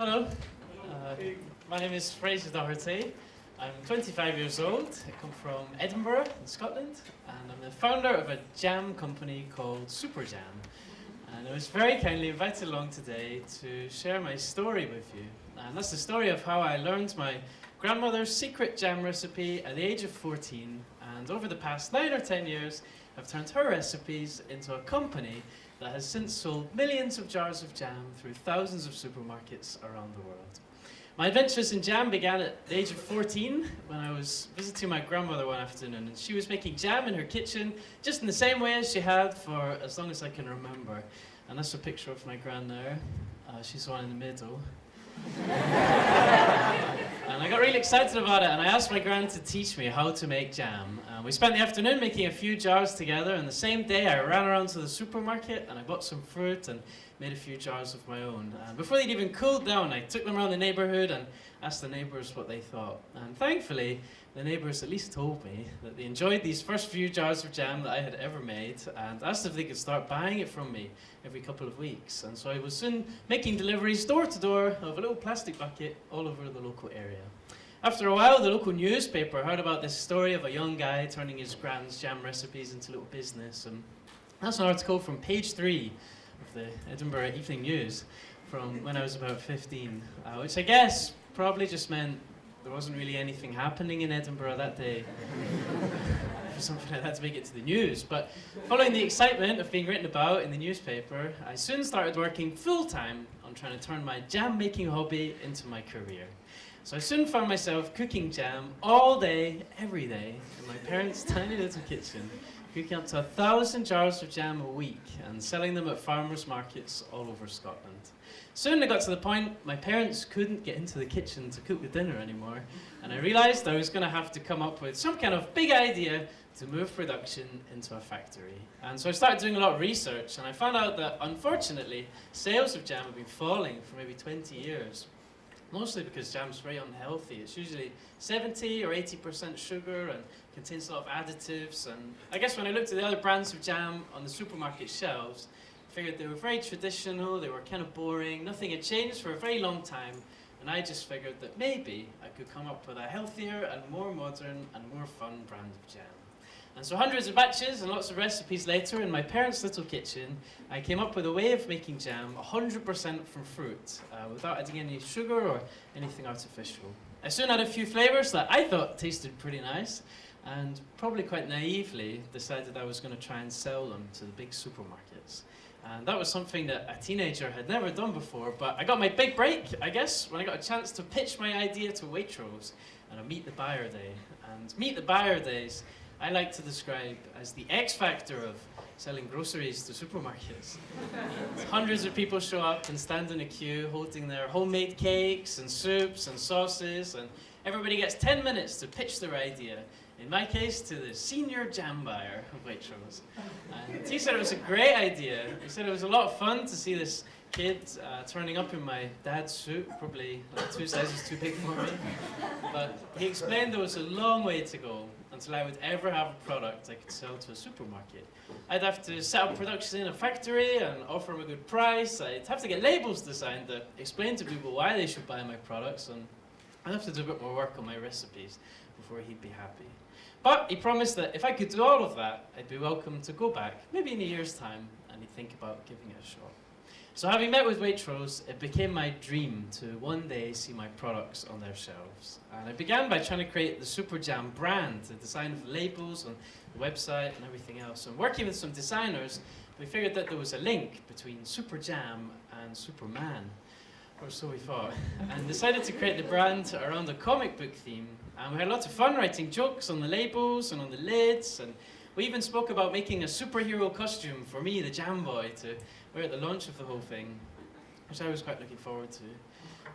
Hello, my name is Fraser Doherty. I'm 25 years old. I come from Edinburgh in Scotland, and I'm the founder of a jam company called Super Jam. And I was very kindly invited along today to share my story with you. And that's the story of how I learned my grandmother's secret jam recipe at the age of 14. And over the past 9 or 10 years, I've turned her recipes into a company that has since sold millions of jars of jam through thousands of supermarkets around the world. My adventures in jam began at the age of 14 when I was visiting my grandmother one afternoon, and she was making jam in her kitchen just in the same way as she had for as long as I can remember. And that's a picture of my gran there. She's the one in the middle. And I got really excited about it, and I asked my gran to teach me how to make jam. We spent the afternoon making a few jars together, and the same day I ran around to the supermarket and I bought some fruit and made a few jars of my own. Before they'd even cooled down, I took them around the neighborhood and asked the neighbors what they thought. And thankfully, the neighbors at least told me that they enjoyed these first few jars of jam that I had ever made, and asked if they could start buying it from me every couple of weeks. And so I was soon making deliveries door to door of a little plastic bucket all over the local area. After a while, the local newspaper heard about this story of a young guy turning his grand's jam recipes into a little business, and that's an article from page 3 of the Edinburgh Evening News from when I was about 15, which I guess probably just meant there wasn't really anything happening in Edinburgh that day for something like that to make it to the news. But following the excitement of being written about in the newspaper, I soon started working full-time on trying to turn my jam-making hobby into my career. So I soon found myself cooking jam all day, every day, in my parents' tiny little kitchen, cooking up to 1,000 jars of jam a week and selling them at farmers' markets all over Scotland. Soon I got to the point my parents couldn't get into the kitchen to cook the dinner anymore, and I realised I was going to have to come up with some kind of big idea to move production into a factory. And so I started doing a lot of research, and I found out that unfortunately sales of jam have been falling for maybe 20 years. Mostly because jam's very unhealthy. It's usually 70 or 80% sugar and contains a lot of additives. And I guess when I looked at the other brands of jam on the supermarket shelves, I figured they were very traditional, they were kind of boring, nothing had changed for a very long time. And I just figured that maybe I could come up with a healthier and more modern and more fun brand of jam. And so hundreds of batches and lots of recipes later, in my parents' little kitchen, I came up with a way of making jam 100% from fruit, without adding any sugar or anything artificial. I soon had a few flavors that I thought tasted pretty nice, and probably quite naively decided I was going to try and sell them to the big supermarkets. And that was something that a teenager had never done before, but I got my big break, I guess, when I got a chance to pitch my idea to Waitrose on a Meet the Buyer Day. And Meet the Buyer Days I like to describe as the X factor of selling groceries to supermarkets. Hundreds of people show up and stand in a queue holding their homemade cakes and soups and sauces, and everybody gets 10 minutes to pitch their idea. In my case, to the senior jam buyer of Waitrose. And he said it was a great idea. He said it was a lot of fun to see this kid turning up in my dad's suit, probably like 2 sizes too big for me. But he explained there was a long way to go until I would ever have a product I could sell to a supermarket. I'd have to set up production in a factory and offer them a good price. I'd have to get labels designed that explain to people why they should buy my products, and I'd have to do a bit more work on my recipes before he'd be happy. But he promised that if I could do all of that, I'd be welcome to go back, maybe in a year's time, and he'd think about giving it a shot. So having met with Waitrose, it became my dream to one day see my products on their shelves. And I began by trying to create the Super Jam brand, the design of the labels and the website and everything else. And working with some designers, we figured that there was a link between Super Jam and Superman, or so we thought, and decided to create the brand around a comic book theme. And we had lots of fun writing jokes on the labels and on the lids, and we even spoke about making a superhero costume for me, the Jam Boy, to wear at the launch of the whole thing, which I was quite looking forward to.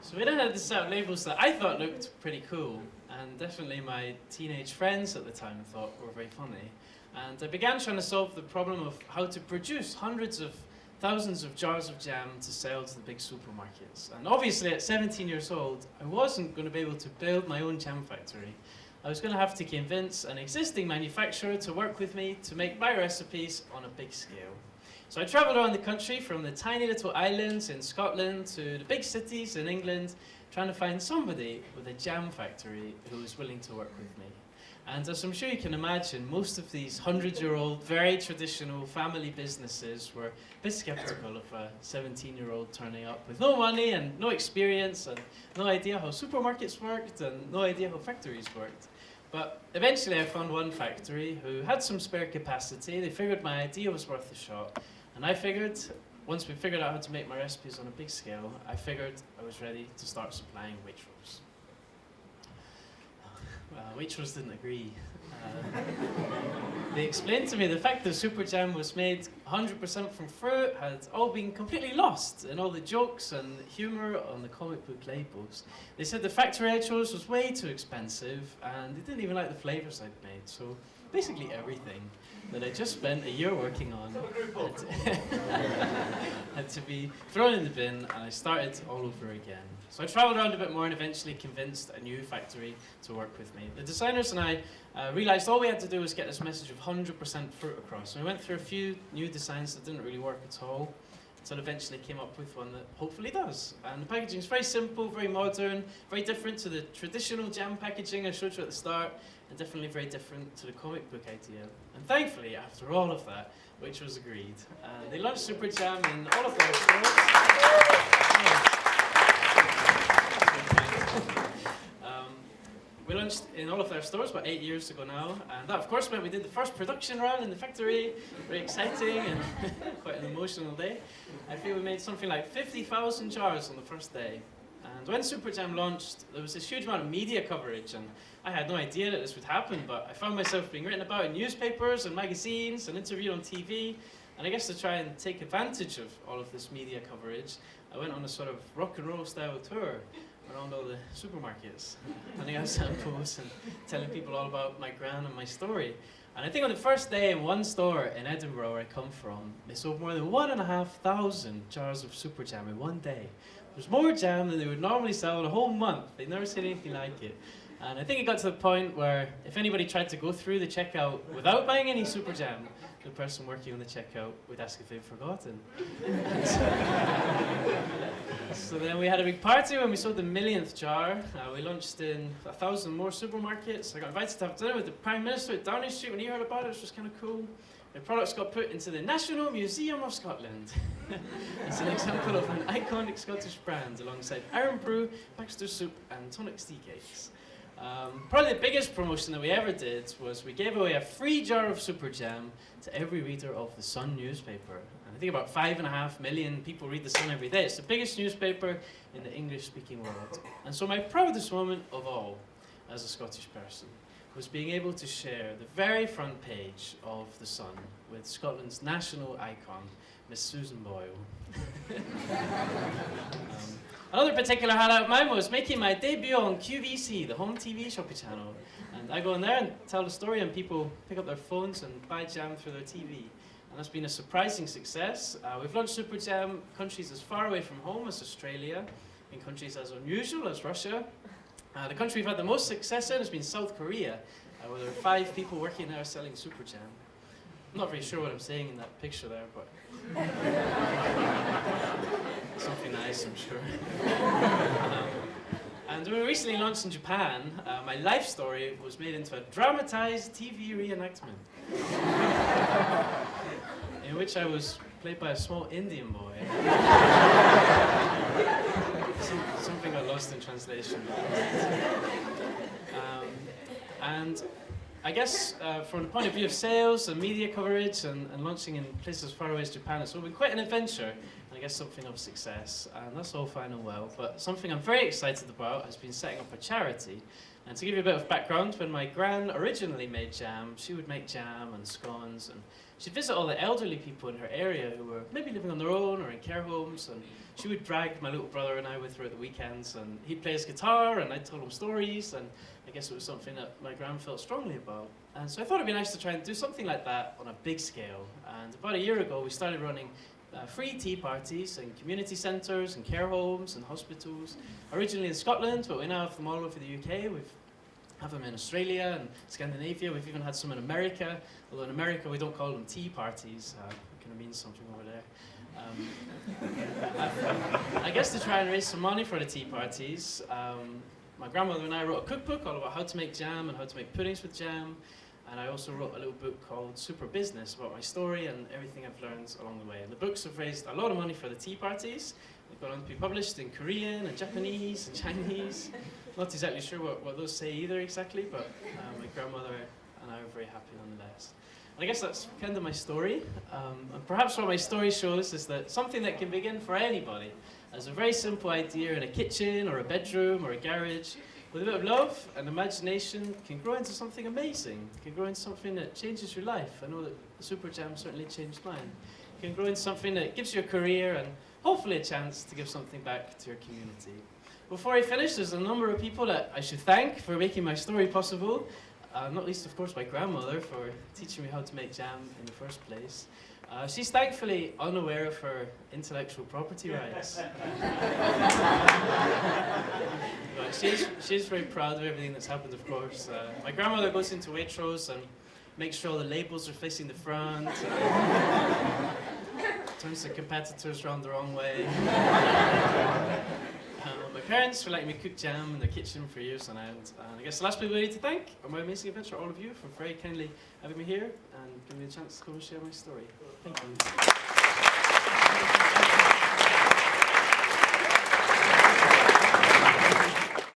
So we then had this set of labels that I thought looked pretty cool, and definitely my teenage friends at the time thought were very funny. And I began trying to solve the problem of how to produce hundreds of thousands of jars of jam to sell to the big supermarkets. And obviously at 17 years old, I wasn't going to be able to build my own jam factory. I was going to have to convince an existing manufacturer to work with me to make my recipes on a big scale. So I travelled around the country from the tiny little islands in Scotland to the big cities in England, trying to find somebody with a jam factory who was willing to work with me. And as I'm sure you can imagine, most of these 100-year-old, very traditional family businesses were a bit skeptical of a 17-year-old turning up with no money and no experience and no idea how supermarkets worked and no idea how factories worked. But eventually I found one factory who had some spare capacity. They figured my idea was worth a shot. And I figured, once we figured out how to make my recipes on a big scale, I figured I was ready to start supplying Waitrose. Waitrose didn't agree. They explained to me the fact that super jam was made 100% from fruit had all been completely lost in all the jokes and humour on the comic book labels. They said the factory I chose was way too expensive and they didn't even like the flavours I'd made. So basically everything that I just spent a year working on had to be thrown in the bin, and I started all over again. So I travelled around a bit more and eventually convinced a new factory to work with me. The designers and I realised all we had to do was get this message of 100% fruit across. And we went through a few new designs that didn't really work at all, until eventually came up with one that hopefully does. And the packaging is very simple, very modern, very different to the traditional jam packaging I showed you at the start, and definitely very different to the comic book idea. And thankfully, after all of that, Waitrose agreed. They launched Super Jam in all of their stores. We launched in all of their stores about 8 years ago now, and that of course meant we did the first production run in the factory. Very exciting and quite an emotional day. I feel we made something like 50,000 jars on the first day. And when Super Jam launched, there was this huge amount of media coverage, and I had no idea that this would happen, but I found myself being written about in newspapers and magazines and interviewed on TV. And I guess to try and take advantage of all of this media coverage, I went on a sort of rock and roll style tour around all the supermarkets, handing out samples and telling people all about my gran and my story. And I think on the first day in one store in Edinburgh, where I come from, they sold more than 1,500 jars of Super Jam in one day. It was more jam than they would normally sell in a whole month. They'd never seen anything like it. And I think it got to the point where if anybody tried to go through the checkout without buying any Super Jam, the person working on the checkout would ask if they'd forgotten. So then we had a big party when we sold the 1,000,000th jar. We launched in 1,000 more supermarkets. I got invited to have dinner with the Prime Minister at Downing Street when he heard about it, which was kind of cool. The products got put into the National Museum of Scotland. It's an example of an iconic Scottish brand alongside Iron Brew, Baxter Soup and Tonic Tea Cakes. Probably the biggest promotion that we ever did was we gave away a free jar of Super Jam to every reader of the Sun newspaper. And I think about 5.5 million people read the Sun every day. It's the biggest newspaper in the English-speaking world. And so my proudest moment of all, as a Scottish person, was being able to share the very front page of the Sun with Scotland's national icon, Miss Susan Boyle. Another particular highlight of mine was making my debut on QVC, the home TV shopping channel. And I go in there and tell the story, and people pick up their phones and buy jam through their TV. And that's been a surprising success. We've launched Super Jam in countries as far away from home as Australia, in countries as unusual as Russia. The country we've had the most success in has been South Korea, where there are 5 people working there selling Super Jam. I'm not very sure what I'm saying in that picture there, but something nice, I'm sure. And when we recently launched in Japan, my life story was made into a dramatized TV reenactment, in which I was played by a small Indian boy. Something got lost in translation. And I guess from the point of view of sales and media coverage and launching in places as far away as Japan, it's been quite an adventure, and I guess something of success. And that's all fine and well, but something I'm very excited about has been setting up a charity. And to give you a bit of background, when my gran originally made jam, she would make jam and scones, and she'd visit all the elderly people in her area who were maybe living on their own or in care homes, and she would drag my little brother and I with her at the weekends, and he'd play his guitar and I'd tell him stories, and I guess it was something that my gran felt strongly about. And so I thought it'd be nice to try and do something like that on a big scale. And about a year ago we started running free tea parties in community centres and care homes and hospitals. Originally in Scotland, but we now have them all over the UK. We have them in Australia and Scandinavia. We've even had some in America, although in America we don't call them tea parties. We can of means something over there. I guess to try and raise some money for the tea parties, my grandmother and I wrote a cookbook all about how to make jam and how to make puddings with jam. And I also wrote a little book called Super Business about my story and everything I've learned along the way. And the books have raised a lot of money for the tea parties. They've gone on to be published in Korean and Japanese and Chinese. Not exactly sure what those say either exactly, but my grandmother and I are very happy nonetheless. And I guess that's kind of my story. And perhaps what my story shows is that something that can begin for anybody as a very simple idea in a kitchen or a bedroom or a garage, with a bit of love and imagination, can grow into something amazing. Can grow into something that changes your life. I know that the Super Jam certainly changed mine. Can grow into something that gives you a career and hopefully a chance to give something back to your community. Before I finish, there's a number of people that I should thank for making my story possible. Not least, of course, my grandmother for teaching me how to make jam in the first place. She's thankfully unaware of her intellectual property rights. But she's very proud of everything that's happened, of course. My grandmother goes into Waitrose and makes sure all the labels are facing the front, turns the competitors around the wrong way. My parents for letting me cook jam in the kitchen for years on end. And I guess the last people I need to thank are my amazing adventure, all of you, for very kindly having me here and giving me a chance to come and share my story. Thank you.